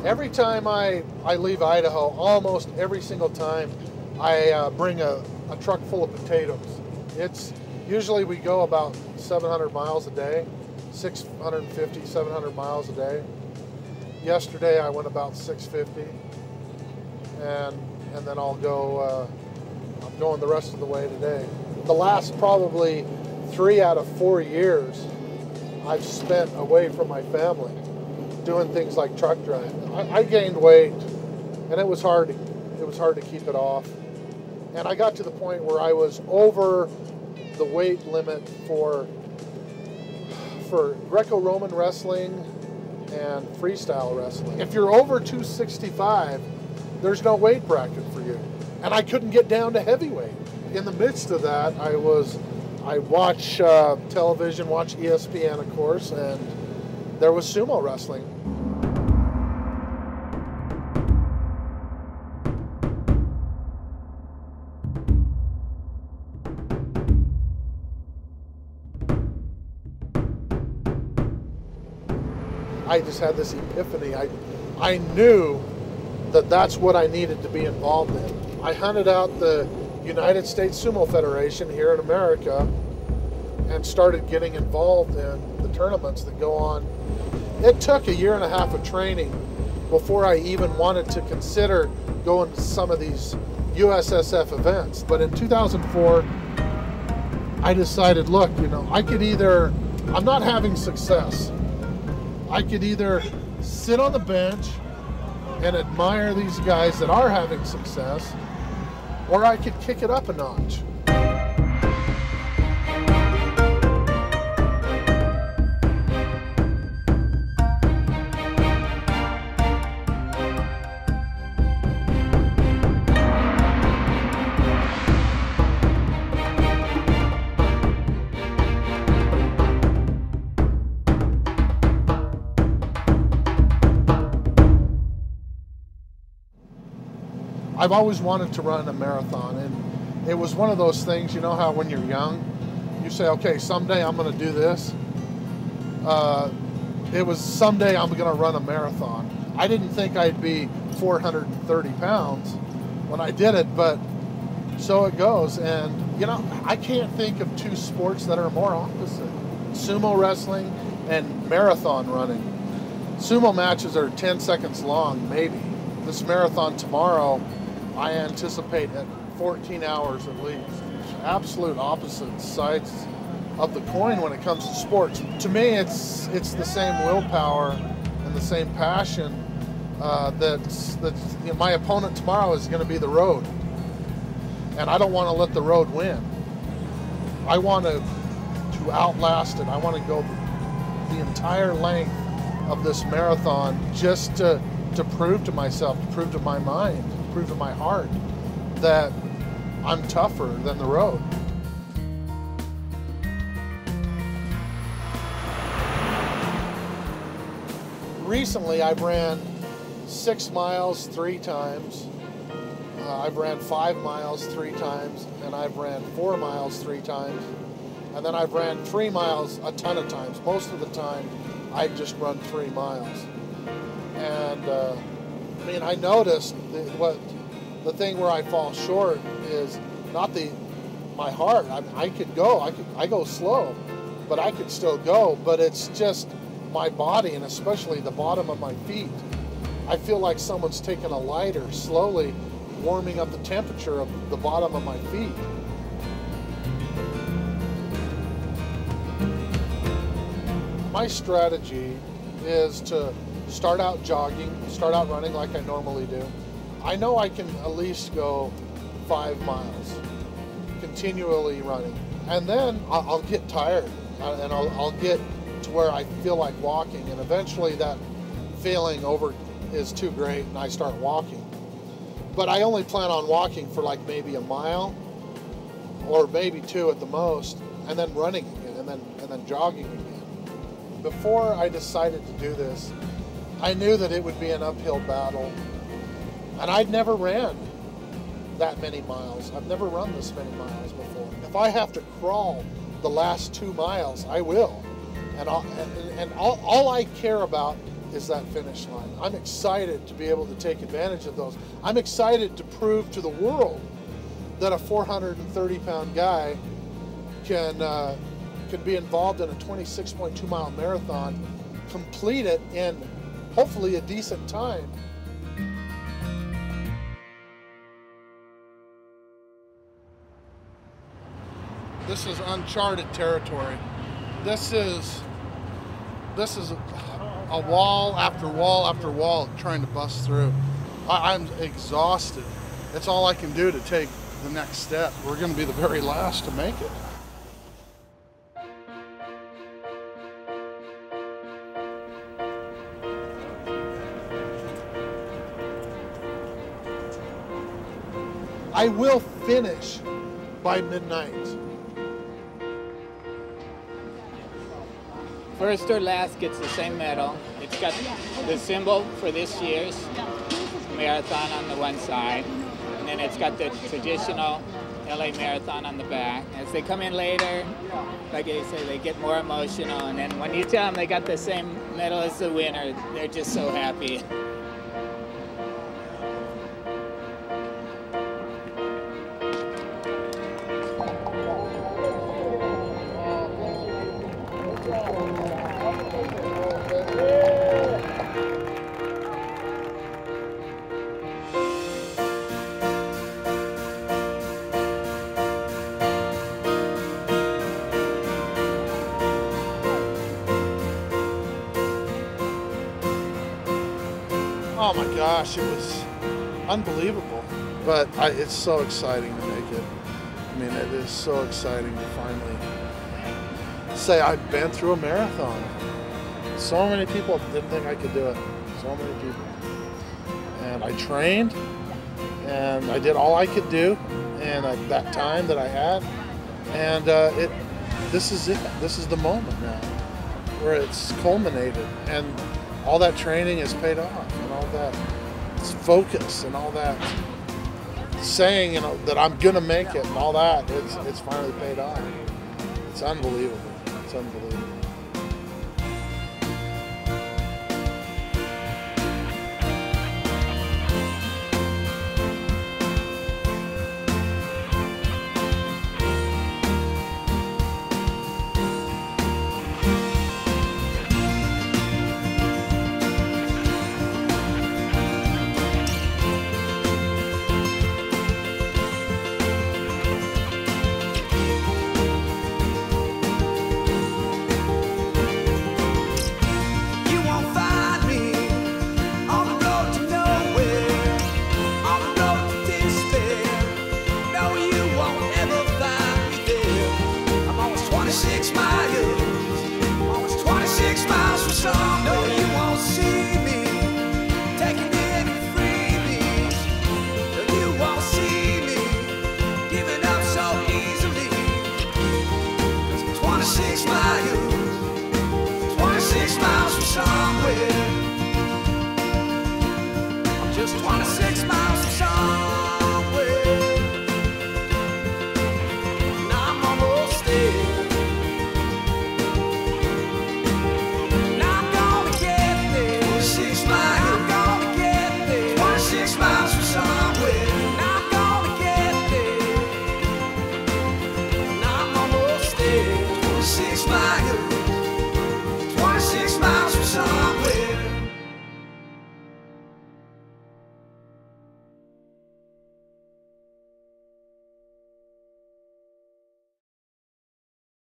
Every time I leave Idaho, almost every single time, I bring a truck full of potatoes. It's usually we go about 700 miles a day, 650, 700 miles a day. Yesterday I went about 650, and then I'll go. I'm going the rest of the way today. The last probably 3 out of 4 years I've spent away from my family, doing things like truck driving. I gained weight, and it was hard. It was hard to keep it off. And I got to the point where I was over the weight limit for Greco-Roman wrestling and freestyle wrestling. If you're over 265, there's no weight bracket for you. And I couldn't get down to heavyweight. In the midst of that, I watch television, watch ESPN, of course, and there was sumo wrestling. I just had this epiphany. I knew that that's what I needed to be involved in. I hunted out the United States Sumo Federation here in America and started getting involved in the tournaments that go on. It took a year and a half of training before I even wanted to consider going to some of these USSF events. But in 2004, I decided, look, I could either, I'm not having success. I could either sit on the bench and admire these guys that are having success, or I could kick it up a notch. I've always wanted to run a marathon, and it was one of those things, you know how when you're young, you say, okay, someday I'm going to do this. It was someday I'm going to run a marathon. I didn't think I'd be 430 pounds when I did it, but so it goes. And, I can't think of two sports that are more opposite. Sumo wrestling and marathon running. Sumo matches are 10 seconds long, maybe. This marathon tomorrow, I anticipate at 14 hours at least. Absolute opposite sides of the coin when it comes to sports. To me, it's the same willpower and the same passion that's my opponent tomorrow is going to be the road. And I don't want to let the road win. I want to outlast it. I want to go the entire length of this marathon just to prove to myself, to prove to my mind, to prove to my heart that I'm tougher than the road. Recently, I've ran 6 miles 3 times. I've ran 5 miles 3 times, and I've ran 4 miles 3 times. And then I've ran 3 miles a ton of times. Most of the time, I just run 3 miles. And I noticed the thing where I fall short is not my heart. I go slow, but I could still go. But it's just my body, and especially the bottom of my feet. I feel like someone's taken a lighter, slowly warming up the temperature of the bottom of my feet. My strategy is to start out jogging, start out running like I normally do. I know I can at least go 5 miles, continually running. And then I'll get tired, and I'll get to where I feel like walking, and eventually that feeling is too great, and I start walking. But I only plan on walking for like maybe a mile, or maybe 2 at the most, and then running again, and then jogging again. Before I decided to do this, I knew that it would be an uphill battle, and I'd never ran that many miles. I've never run this many miles before. If I have to crawl the last 2 miles, I will. And all I care about is that finish line. I'm excited to be able to take advantage of those. I'm excited to prove to the world that a 430-pound guy can be involved in a 26.2-mile marathon, complete it in hopefully a decent time. This is uncharted territory. This is a wall after wall after wall trying to bust through. I'm exhausted. It's all I can do to take the next step. We're going to be the very last to make it. I will finish by midnight. First or last gets the same medal. It's got the symbol for this year's marathon on the one side, and then it's got the traditional LA Marathon on the back. As they come in later, like I say, they get more emotional, and then when you tell them they got the same medal as the winner, they're just so happy. Oh my gosh, it was unbelievable. But it's so exciting to make it. I mean, it is so exciting to finally say I've been through a marathon. So many people didn't think I could do it. So many people. And I trained, and I did all I could do, and that time that I had. And this is it. This is the moment now where it's culminated, and all that training has paid off, and all that focus and all that saying, you know, that I'm gonna make it and all that. It's finally paid off. It's unbelievable. It's unbelievable.